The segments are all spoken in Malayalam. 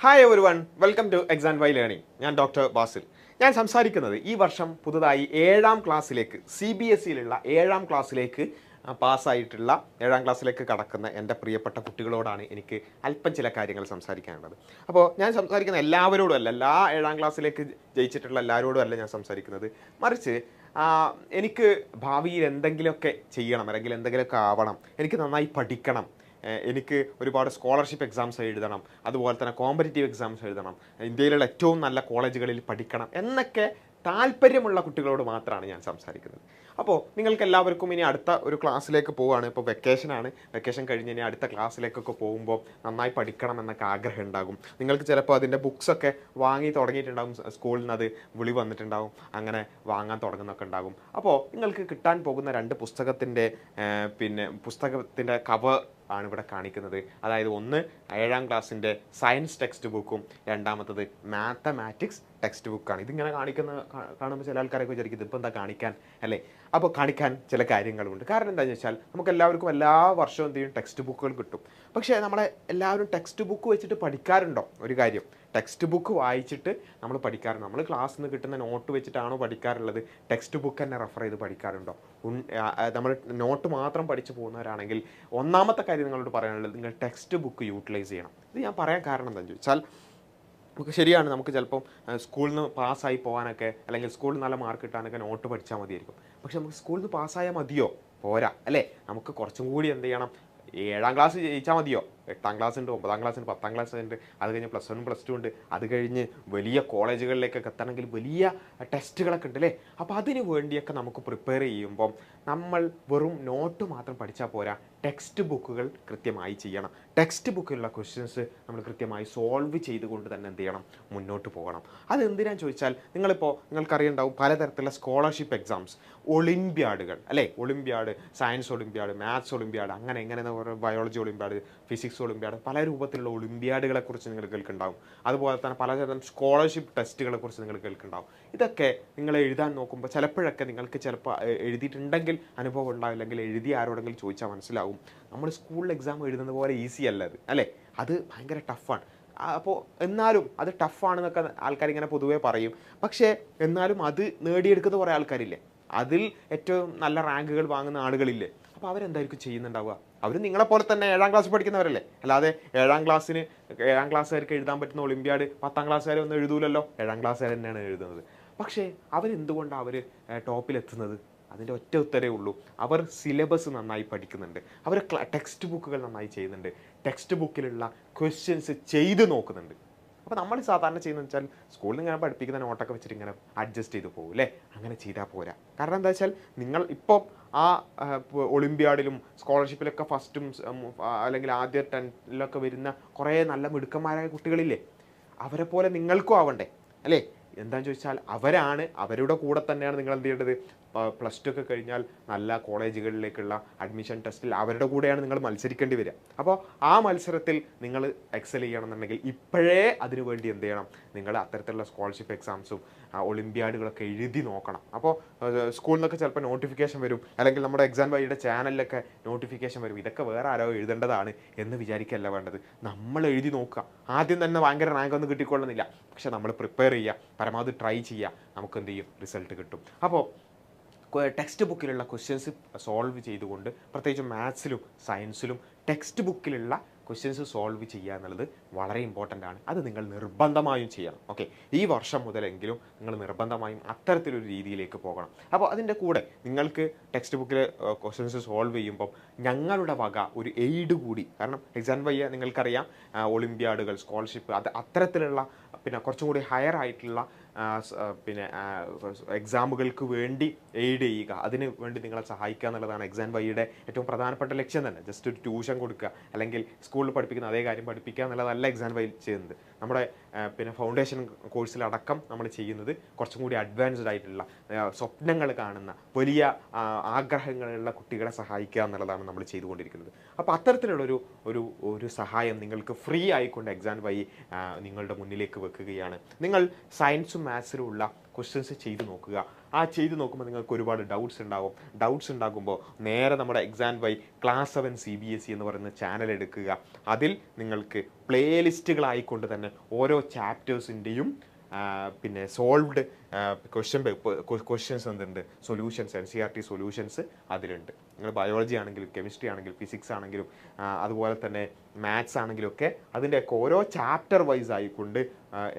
Hi everyone, welcome to exam Y learning. ഞാൻ ഡോക്ടർ ബാസിൽ. ഞാൻ സംസാരിക്കുന്നത് ഈ വർഷം പുതുതായി 7ാം ക്ലാസ്സിലേക്ക് CBSEയിലുള്ള 7ാം ക്ലാസ്സിലേക്ക് പാസ്സായിട്ടുള്ള 7ാം ക്ലാസ്സിലേക്ക് കടക്കുന്ന എൻ്റെ പ്രിയപ്പെട്ട കുട്ടികളോടാണ് എനിക്ക് അല്പം ചില കാര്യങ്ങൾ സംസാരിക്കാനുള്ളത്. അപ്പോൾ ഞാൻ സംസാരിക്കുന്ന എല്ലാവരോടും അല്ല, എല്ലാ 7ാം ക്ലാസ്സിലേക്ക് ജയിച്ചിട്ടുള്ള എല്ലാവരോടും അല്ല ഞാൻ സംസാരിക്കുന്നത്. മറിച്ച് എനിക്ക് ഭാവിയിൽ എന്തെങ്കിലുമൊക്കെ ചെയ്യണം, അല്ലെങ്കിൽ എന്തെങ്കിലുമൊക്കെ ആവണം, എനിക്ക് നന്നായി പഠിക്കണം, എനിക്ക് ഒരുപാട് സ്കോളർഷിപ്പ് എക്സാംസ് എഴുതണം, അതുപോലെ തന്നെ കോമ്പറ്റീറ്റീവ് എക്സാംസ് എഴുതണം, ഇന്ത്യയിലുള്ള ഏറ്റവും നല്ല കോളേജുകളിൽ പഠിക്കണം എന്നൊക്കെ താല്പര്യമുള്ള കുട്ടികളോട് മാത്രമാണ് ഞാൻ സംസാരിക്കുന്നത്. അപ്പോൾ നിങ്ങൾക്ക് എല്ലാവർക്കും ഇനി അടുത്ത ഒരു ക്ലാസ്സിലേക്ക് പോവുകയാണ്. ഇപ്പോൾ വെക്കേഷനാണ്. വെക്കേഷൻ കഴിഞ്ഞ് ഇനി അടുത്ത ക്ലാസ്സിലേക്കൊക്കെ പോകുമ്പോൾ നന്നായി പഠിക്കണം എന്നൊക്കെ ആഗ്രഹം ഉണ്ടാകും. നിങ്ങൾക്ക് ചിലപ്പോൾ അതിൻ്റെ ബുക്സൊക്കെ വാങ്ങി തുടങ്ങിയിട്ടുണ്ടാകും, സ്കൂളിൽ നിന്ന് അത് വിളി വന്നിട്ടുണ്ടാകും, അങ്ങനെ വാങ്ങാൻ തുടങ്ങുന്നൊക്കെ ഉണ്ടാകും. അപ്പോൾ നിങ്ങൾക്ക് കിട്ടാൻ പോകുന്ന 2 പുസ്തകത്തിൻ്റെ കവർ ആണ് ഇവിടെ കാണിക്കുന്നത്. അതായത് ഒന്ന് 7ാം ക്ലാസ്സിൻ്റെ സയൻസ് ടെക്സ്റ്റ് ബുക്കും രണ്ടാമത്തത് മാത്തമാറ്റിക്സ് ടെക്സ്റ്റ് ബുക്കാണ്. ഇതിങ്ങനെ കാണുമ്പോൾ ചില ആൾക്കാരൊക്കെ വിചാരിക്കും ഇതിപ്പോൾ എന്താ കാണിക്കാൻ അല്ലേ. അപ്പോൾ കാണിക്കാൻ ചില കാര്യങ്ങളുണ്ട്. കാരണം എന്താണെന്ന് വെച്ചാൽ നമുക്ക് എല്ലാവർക്കും എല്ലാ വർഷവും എന്ത് ചെയ്യും, ടെക്സ്റ്റ് ബുക്കുകൾ കിട്ടും. പക്ഷേ നമ്മളെ എല്ലാവരും ടെക്സ്റ്റ് ബുക്ക് വെച്ചിട്ട് പഠിക്കാറുണ്ടോ? ഒരു കാര്യം, ടെക്സ്റ്റ് ബുക്ക് വായിച്ചിട്ട് നമ്മൾ പഠിക്കാറുണ്ട്. നമ്മൾ ക്ലാസ്സിൽ നിന്ന് കിട്ടുന്ന നോട്ട് വെച്ചിട്ടാണോ പഠിക്കാറുള്ളത്? ടെക്സ്റ്റ് ബുക്ക് തന്നെ റെഫർ ചെയ്ത് പഠിക്കാറുണ്ടോ? നമ്മൾ നോട്ട് മാത്രം പഠിച്ചു പോകുന്നവരാണെങ്കിൽ ഒന്നാമത്തെ കാര്യം നിങ്ങളോട് പറയാനുള്ളത്, നിങ്ങൾ ടെക്സ്റ്റ് ബുക്ക് യൂട്ടിലൈസ് ചെയ്യണം. ഇത് ഞാൻ പറയാൻ കാരണം എന്താണെന്ന് ചോദിച്ചാൽ, നമുക്ക് ശരിയാണ്, നമുക്ക് ചിലപ്പം സ്കൂളിൽ നിന്ന് പാസ്സായി പോകാനൊക്കെ, അല്ലെങ്കിൽ സ്കൂളിൽ നല്ല മാർക്ക് കിട്ടാനൊക്കെ നോട്ട് പഠിച്ചാൽ മതിയായിരിക്കും. പക്ഷെ നമുക്ക് സ്കൂളിൽ നിന്ന് പാസ്സായാൽ മതിയോ? പോരാ അല്ലേ. നമുക്ക് കുറച്ചും കൂടി എന്ത് ചെയ്യണം, 7ാം ക്ലാസ് ജയിച്ചാൽ മതിയോ? 8ാം ക്ലാസ് ഉണ്ട്, 9ാം ക്ലാസ് ഉണ്ട്, 10ാം ക്ലാസ് ഉണ്ട്, അത് കഴിഞ്ഞ് +1 +2 ഉണ്ട്, അത് കഴിഞ്ഞ് വലിയ കോളേജുകളിലേക്കൊക്കെ എത്തണമെങ്കിൽ വലിയ ടെസ്റ്റുകളൊക്കെ ഉണ്ട് അല്ലേ. അപ്പോൾ അതിന് വേണ്ടിയൊക്കെ നമുക്ക് പ്രിപ്പയർ ചെയ്യുമ്പം നമ്മൾ വെറും നോട്ട് മാത്രം പഠിച്ചാൽ പോരാ, ടെക്സ്റ്റ് ബുക്കുകൾ കൃത്യമായി ചെയ്യണം. ടെക്സ്റ്റ് ബുക്കിലുള്ള ക്വസ്റ്റ്യൻസ് നമ്മൾ കൃത്യമായി സോൾവ് ചെയ്തുകൊണ്ട് തന്നെ എന്ത് ചെയ്യണം, മുന്നോട്ട് പോകണം. അതെന്തിനാന്ന് ചോദിച്ചാൽ, നിങ്ങൾക്കറിയുണ്ടാവും പലതരത്തിലുള്ള സ്കോളർഷിപ്പ് എക്സാംസ്, ഒളിമ്പ്യാഡുകൾ അല്ലേ. Olympiad, science Olympiad, maths Olympiad, അങ്ങനെ എങ്ങനെ ബയോളജി ഒളിമ്പ്യാഡ്, ഫിസിക്സ് ഒളിമ്പ്യാഡ്, പല രൂപത്തിലുള്ള ഒളിമ്പ്യാഡുകളെ കുറിച്ച് നിങ്ങൾ കേൾക്കുന്നുണ്ടാവും. അതുപോലെ തന്നെ പലതരം സ്കോളർഷിപ്പ് ടെസ്റ്റുകളെ കുറിച്ച് നിങ്ങൾ കേൾക്കുന്നുണ്ടാവും. ഇതൊക്കെ നിങ്ങൾ എഴുതാൻ നോക്കുമ്പോൾ ചിലപ്പോഴൊക്കെ നിങ്ങൾക്ക് എഴുതിയിട്ടുണ്ടെങ്കിൽ അനുഭവം ഉണ്ടാവില്ലെങ്കിൽ എഴുതി ആരോടെങ്കിലും ചോദിച്ചാൽ മനസ്സിലാവും, നമ്മൾ സ്കൂളിൽ എക്സാം എഴുതുന്ന പോലെ ഈസി അല്ല അത് അല്ലേ. അത് ഭയങ്കര ടഫാണ്. അപ്പോൾ എന്നാലും അത് ടഫാണെന്നൊക്കെ ആൾക്കാരിങ്ങനെ പൊതുവേ പറയും. പക്ഷേ എന്നാലും അത് നേടിയെടുക്കുന്ന കുറേ ആൾക്കാരില്ലേ, അതിൽ ഏറ്റവും നല്ല റാങ്കുകൾ വാങ്ങുന്ന ആളുകളില്ലേ. അപ്പോൾ അവരെന്തായിരിക്കും ചെയ്യുന്നുണ്ടാവുക? അവർ നിങ്ങളെപ്പോലെ തന്നെ 7ാം ക്ലാസ് പഠിക്കുന്നവരല്ലേ. അല്ലാതെ 7ാം ക്ലാസ്സുകാർക്ക് എഴുതാൻ പറ്റുന്ന ഒളിമ്പ്യാഡ് 10ാം ക്ലാസ്സുകാർ ഒന്നും എഴുതൂലല്ലോ. 7ാം ക്ലാസ്സുകാർ തന്നെയാണ് എഴുതുന്നത്. പക്ഷേ അവരെന്തുകൊണ്ടാണ് അവർ ടോപ്പിലെത്തുന്നത്? അതിൻ്റെ ഒറ്റ ഉത്തരേ ഉള്ളൂ, അവർ സിലബസ് നന്നായി പഠിക്കുന്നുണ്ട്, അവർ ടെക്സ്റ്റ് ബുക്കുകൾ നന്നായി ചെയ്യുന്നുണ്ട്, ടെക്സ്റ്റ് ബുക്കിലുള്ള ക്വസ്റ്റ്യൻസ് ചെയ്ത് നോക്കുന്നുണ്ട്. അപ്പോൾ നമ്മൾ സാധാരണ ചെയ്യുന്നത് വെച്ചാൽ സ്കൂളിൽ ഇങ്ങനെ പഠിപ്പിക്കുന്ന നോട്ടൊക്കെ വെച്ചിട്ട് ഇങ്ങനെ അഡ്ജസ്റ്റ് ചെയ്ത് പോകും അല്ലേ. അങ്ങനെ ചെയ്താൽ പോരാ. കാരണം എന്താ വെച്ചാൽ, നിങ്ങൾ ഇപ്പോൾ ആ ഒളിമ്പ്യാഡിലും സ്കോളർഷിപ്പിലൊക്കെ ഫസ്റ്റും അല്ലെങ്കിൽ ആദ്യ 10ലൊക്കെ വരുന്ന കുറേ നല്ല മിടുക്കന്മാരായ കുട്ടികളില്ലേ, അവരെ പോലെ നിങ്ങൾക്കും ആവണ്ടേ അല്ലേ. എന്താണെന്ന് ചോദിച്ചാൽ, അവരുടെ കൂടെ തന്നെയാണ് നിങ്ങൾ എന്ത് ചെയ്യേണ്ടത്, +2 ഒക്കെ കഴിഞ്ഞാൽ നല്ല കോളേജുകളിലേക്കുള്ള അഡ്മിഷൻ ടെസ്റ്റിൽ അവരുടെ കൂടെയാണ് നിങ്ങൾ മത്സരിക്കേണ്ടി വരിക. അപ്പോൾ ആ മത്സരത്തിൽ നിങ്ങൾ എക്സൽ ചെയ്യണമെന്നുണ്ടെങ്കിൽ ഇപ്പോഴേ അതിനു വേണ്ടി എന്ത് ചെയ്യണം, നിങ്ങൾ അത്തരത്തിലുള്ള സ്കോളർഷിപ്പ് എക്സാംസും ഒളിമ്പ്യാഡുകളൊക്കെ എഴുതി നോക്കണം. അപ്പോൾ സ്കൂളിൽ നിന്നൊക്കെ ചിലപ്പോൾ നോട്ടിഫിക്കേഷൻ വരും, അല്ലെങ്കിൽ നമ്മുടെ എക്സാം വൈയുടെ ചാനലിലൊക്കെ നോട്ടിഫിക്കേഷൻ വരും. ഇതൊക്കെ വേറെ ആരോ എഴുതേണ്ടതാണ് എന്ന് വിചാരിക്കുകയല്ല വേണ്ടത്, നമ്മൾ എഴുതി നോക്കുക. ആദ്യം തന്നെ ഭയങ്കര റാങ്കൊന്നും കിട്ടിക്കൊള്ളുന്നില്ല, പക്ഷെ നമ്മൾ പ്രിപ്പയർ ചെയ്യുക, പരമാവധി ട്രൈ ചെയ്യുക, നമുക്ക് എന്ത് ചെയ്യും, റിസൾട്ട് കിട്ടും. അപ്പോൾ ടെക്സ്റ്റ് ബുക്കിലുള്ള ക്വസ്റ്റ്യൻസ് സോൾവ് ചെയ്തുകൊണ്ട്, പ്രത്യേകിച്ച് മാത്സിലും സയൻസിലും ടെക്സ്റ്റ് ബുക്കിലുള്ള ക്വസ്റ്റ്യൻസ് സോൾവ് ചെയ്യുക എന്നുള്ളത് വളരെ ഇമ്പോർട്ടൻ്റ് ആണ്. അത് നിങ്ങൾ നിർബന്ധമായും ചെയ്യണം. ഓക്കെ, ഈ വർഷം മുതലെങ്കിലും നിങ്ങൾ നിർബന്ധമായും അത്തരത്തിലൊരു രീതിയിലേക്ക് പോകണം. അപ്പോൾ അതിൻ്റെ കൂടെ നിങ്ങൾക്ക് ടെക്സ്റ്റ് ബുക്കിലെ ക്വസ്റ്റ്യൻസ് സോൾവ് ചെയ്യുമ്പോൾ ഞങ്ങളുടെ വക ഒരു എയ്ഡ് കൂടി, കാരണം എക്സാം വയ്യ നിങ്ങൾക്കറിയാം, ഒളിമ്പ്യാഡുകൾ, സ്കോളർഷിപ്പ്, അത്തരത്തിലുള്ള കുറച്ചും കൂടി ഹയർ ആയിട്ടുള്ള എക്സാമുകൾക്ക് വേണ്ടി എയ്ഡ് ചെയ്യുക, അതിന് വേണ്ടി നിങ്ങളെ സഹായിക്കുക എന്നുള്ളതാണ് എക്സാം വൈയുടെ ഏറ്റവും പ്രധാനപ്പെട്ട ലക്ഷ്യം തന്നെ. ജസ്റ്റ് ഒരു ട്യൂഷൻ കൊടുക്കുക, അല്ലെങ്കിൽ സ്കൂളിൽ പഠിപ്പിക്കുന്ന അതേ കാര്യം പഠിപ്പിക്കുക എന്നുള്ളതല്ല എക്സാം വൈ ചെയ്യുന്നത്. നമ്മുടെ ഫൗണ്ടേഷൻ കോഴ്സിലടക്കം നമ്മൾ ചെയ്യുന്നത് കുറച്ചും കൂടി അഡ്വാൻസ്ഡ് ആയിട്ടുള്ള, സ്വപ്നങ്ങൾ കാണുന്ന, വലിയ ആഗ്രഹങ്ങളുള്ള കുട്ടികളെ സഹായിക്കുക എന്നുള്ളതാണ് നമ്മൾ ചെയ്തുകൊണ്ടിരിക്കുന്നത്. അപ്പോൾ അത്തരത്തിലുള്ളൊരു ഒരു സഹായം നിങ്ങൾക്ക് ഫ്രീ ആയിക്കൊണ്ട് എക്സാം വൈ നിങ്ങളുടെ മുന്നിലേക്ക് വെക്കുകയാണ്. നിങ്ങൾ സയൻസും മാത്സിലുള്ള ക്വസ്റ്റ്യൻസ് ചെയ്ത് നോക്കുക. ആ ചെയ്ത് നോക്കുമ്പോൾ നിങ്ങൾക്ക് ഒരുപാട് ഡൗട്ട്സ് ഉണ്ടാകുമ്പോൾ നേരെ നമ്മുടെ എക്സാം വൈ ക്ലാസ് 7 CBSE എന്ന് പറയുന്ന ചാനൽ എടുക്കുക. അതിൽ നിങ്ങൾക്ക് പ്ലേ ലിസ്റ്റുകളായിക്കൊണ്ട് തന്നെ ഓരോ ചാപ്റ്റേഴ്സിൻ്റെയും പിന്നെ സോൾവ്ഡ് ക്വസ്റ്റ്യൻസ് എന്തുണ്ട്, സൊല്യൂഷൻസ്, NCERT സൊല്യൂഷൻസ് അതിലുണ്ട്. നിങ്ങൾ ബയോളജി ആണെങ്കിലും കെമിസ്ട്രി ആണെങ്കിലും ഫിസിക്സ് ആണെങ്കിലും അതുപോലെ തന്നെ മാത്സ് ആണെങ്കിലും ഒക്കെ അതിൻ്റെയൊക്കെ ഓരോ ചാപ്റ്റർ വൈസ് ആയിക്കൊണ്ട്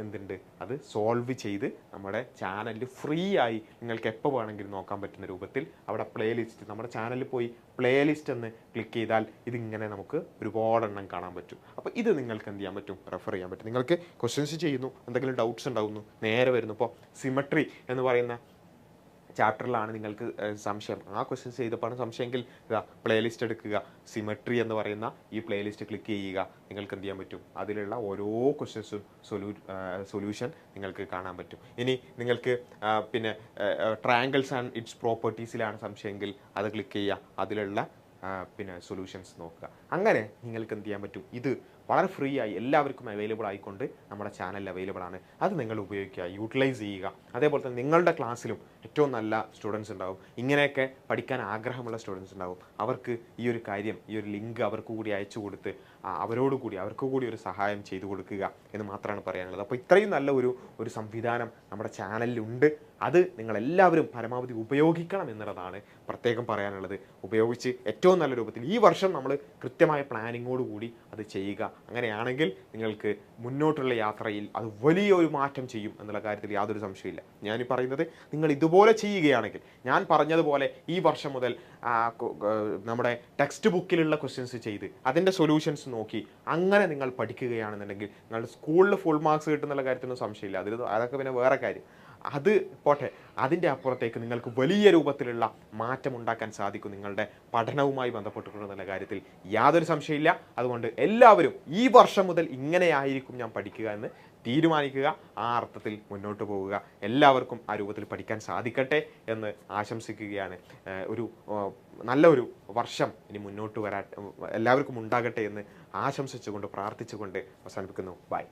എന്തുണ്ട് അത് സോൾവ് ചെയ്ത് നമ്മുടെ ചാനലിൽ ഫ്രീ ആയി നിങ്ങൾക്ക് എപ്പോൾ വേണമെങ്കിലും നോക്കാൻ പറ്റുന്ന രൂപത്തിൽ അവിടെ പ്ലേ ലിസ്റ്റ്, നമ്മുടെ ചാനലിൽ പോയി പ്ലേ ലിസ്റ്റ് എന്ന് ക്ലിക്ക് ചെയ്താൽ ഇതിങ്ങനെ നമുക്ക് ഒരുപാടെണ്ണം കാണാൻ പറ്റും. അപ്പോൾ ഇത് നിങ്ങൾക്ക് എന്ത് ചെയ്യാൻ പറ്റും, റെഫർ ചെയ്യാൻ പറ്റും. നിങ്ങൾക്ക് ക്വസ്റ്റ്യൻസ് ചെയ്യുന്നു, എന്തെങ്കിലും ഡൗട്ട്സ് ഉണ്ടാകുന്നു, നേരെ വരുന്നു. ഇപ്പോൾ സിമട്രി എന്ന് പറയുന്ന ചാപ്റ്ററിലാണ് നിങ്ങൾക്ക് സംശയം, ആ ക്വസ്റ്റ്യൻസ് ചെയ്തപ്പോഴാണ് സംശയമെങ്കിൽ ഇതാ പ്ലേലിസ്റ്റ് എടുക്കുക, സിമട്രി എന്ന് പറയുന്ന ഈ പ്ലേലിസ്റ്റ് ക്ലിക്ക് ചെയ്യുക. നിങ്ങൾക്ക് എന്ത് ചെയ്യാൻ പറ്റും, അതിലുള്ള ഓരോ ക്വസ്റ്റ്യൻസും സൊല്യൂഷൻ നിങ്ങൾക്ക് കാണാൻ പറ്റും. ഇനി നിങ്ങൾക്ക് പിന്നെ ട്രയാങ്കിൾസ് ആൻഡ് ഇറ്റ്സ് പ്രോപ്പർട്ടീസിലാണ് സംശയമെങ്കിൽ അത് ക്ലിക്ക് ചെയ്യുക, അതിലുള്ള പിന്നെ സൊല്യൂഷൻസ് നോക്കുക. അങ്ങനെ നിങ്ങൾക്ക് എന്ത് ചെയ്യാൻ പറ്റും, ഇത് വളരെ ഫ്രീ ആയി എല്ലാവർക്കും അവൈലബിൾ ആയിക്കൊണ്ട് നമ്മുടെ ചാനലിൽ അവൈലബിൾ ആണ്. അത് നിങ്ങൾ ഉപയോഗിക്കുക, യൂട്ടിലൈസ് ചെയ്യുക. അതേപോലെ തന്നെ നിങ്ങളുടെ ക്ലാസ്സിലും ഏറ്റവും നല്ല സ്റ്റുഡൻസ് ഉണ്ടാവും, ഇങ്ങനെയൊക്കെ പഠിക്കാൻ ആഗ്രഹമുള്ള സ്റ്റുഡൻസ് ഉണ്ടാവും. അവർക്ക് ഈ ഒരു കാര്യം, ഈ ഒരു ലിങ്ക് അവർക്ക് കൂടി അയച്ചു കൊടുത്ത് അവർക്ക് കൂടി ഒരു സഹായം ചെയ്തു കൊടുക്കുക എന്ന് മാത്രമാണ് പറയാനുള്ളത്. അപ്പോൾ ഇത്രയും നല്ല ഒരു സംവിധാനം നമ്മുടെ ചാനലിലുണ്ട്. അത് നിങ്ങളെല്ലാവരും പരമാവധി ഉപയോഗിക്കണം എന്നുള്ളതാണ് പ്രത്യേകം പറയാനുള്ളത്. ഉപയോഗിച്ച് ഏറ്റവും നല്ല രൂപത്തിൽ ഈ വർഷം നമ്മൾ കൃത്യമായ പ്ലാനിങ്ങോട് കൂടി അത് ചെയ്യുക. അങ്ങനെയാണെങ്കിൽ നിങ്ങൾക്ക് മുന്നോട്ടുള്ള യാത്രയിൽ അത് വലിയൊരു മാറ്റം ചെയ്യും എന്നുള്ള കാര്യത്തിൽ യാതൊരു സംശയമില്ല. ഞാനീ പറയുന്നത് നിങ്ങൾ ഇതുപോലെ ചെയ്യുകയാണെങ്കിൽ, ഞാൻ പറഞ്ഞതുപോലെ ഈ വർഷം മുതൽ നമ്മുടെ ടെക്സ്റ്റ് ബുക്കിലുള്ള ക്വസ്റ്റ്യൻസ് ചെയ്ത് അതിൻ്റെ സൊല്യൂഷൻസ് നോക്കി അങ്ങനെ നിങ്ങൾ പഠിക്കുകയാണെന്നുണ്ടെങ്കിൽ നിങ്ങളുടെ സ്കൂളിൽ ഫുൾ മാർക്സ് കിട്ടുന്നുള്ള കാര്യത്തിനൊന്നും സംശയമില്ല. അതൊക്കെ പിന്നെ വേറെ കാര്യം, അത് പോട്ടെ. അതിൻ്റെ അപ്പുറത്തേക്ക് നിങ്ങൾക്ക് വലിയ രൂപത്തിലുള്ള മാറ്റം ഉണ്ടാക്കാൻ സാധിക്കും നിങ്ങളുടെ പഠനവുമായി ബന്ധപ്പെട്ടിട്ടുള്ള കാര്യത്തിൽ യാതൊരു സംശയമില്ല. അതുകൊണ്ട് എല്ലാവരും ഈ വർഷം മുതൽ ഇങ്ങനെയായിരിക്കും ഞാൻ പഠിക്കുക എന്ന് തീരുമാനിക്കുക, ആ അർത്ഥത്തിൽ മുന്നോട്ട് പോവുക. എല്ലാവർക്കും ആ രൂപത്തിൽ പഠിക്കാൻ സാധിക്കട്ടെ എന്ന് ആശംസിക്കുകയാണ്. നല്ലൊരു വർഷം ഇനി മുന്നോട്ട് എല്ലാവർക്കും ഉണ്ടാകട്ടെ എന്ന് ആശംസിച്ചുകൊണ്ട് പ്രാർത്ഥിച്ചുകൊണ്ട് അവസാനിപ്പിക്കുന്നു. ബൈ.